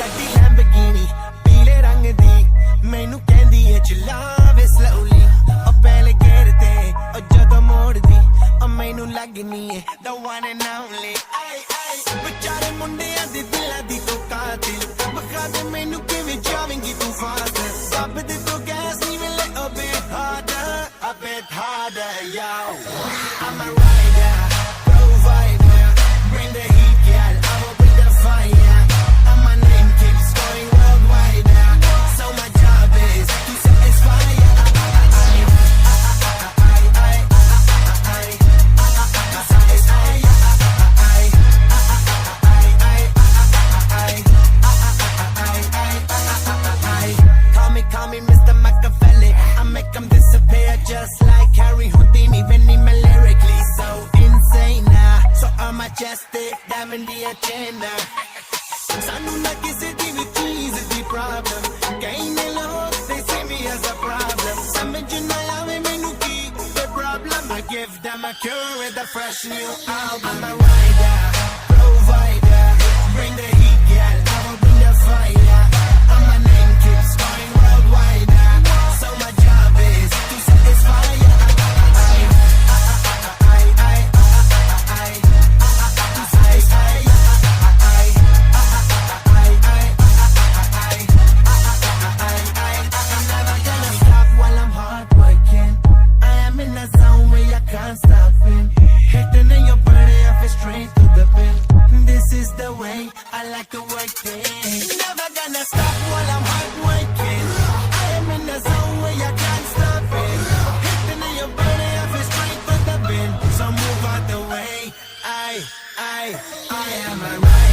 ਗੱਡੀ ਲੈਂਬਰਗਿਨੀ ਪੀਲੇ ਰੰਗ ਦੀ ਮੈਨੂੰ ਕਹਿੰਦੀ ਏ ਚਲਾਵੇ slowly ਉਹ ਪਹਿਲੇ ਗੇਰ ਤੇ ਉਹ ਜਦੋਂ ਮੋੜਦੀ ਉਹ ਮੈਨੂੰ ਲੱਗਨੀ ਏ the one and only ਆਏ ਆਏ ਵਿਚਾਰੇ ਮੁੰਡਿਆਂ ਦੇ ਦਿਲਾਂ ਦੀ ਤੂੰ ਕਾਤਿਲ ਬਖਾ ਦੇ ਮੈਨੂੰ ਕਿਵੇਂ ਜਾਵੇਂਗੀ ਤੂੰ ਫਾਸਟ ਰੱਬ ਦੇ ਤੋਂ ਗੈਸ ਨਹੀਂ ਮਿਲੇ a bit harder yo I'm a rider provider bring the heat girl I will bring the fire and my name keeps going worldwide so my job is to satisfy Call me Mr. Machiavelli I make them disappear just like Harry Houdini Benny me lyrically so insane so I'm majestic diamond the agenda ਸਾਨੂੰ ਨਾ ਕਿਸੇ ਦੀ ਵੀ ਚੀਜ਼ ਦੀ problem ਕਈ ਨੇ ਲੋਕ they see me as a problem ਸਮਝ ਨਾ ਆਵੇ ਮੈਨੂੰ ਕੀ the problem I give them a cure with a fresh new album I'm a rider provider bring the heat girl I will bring the fire and my name keeps going worldwide so my job is to satisfy can't stop it hitting in your body I feel straight through the pin this is the way I like to work it never gonna stop while I'm hard working I am in the zone where you can't stop it hitting in your body I feel straight through the pin so move out the way I am a rider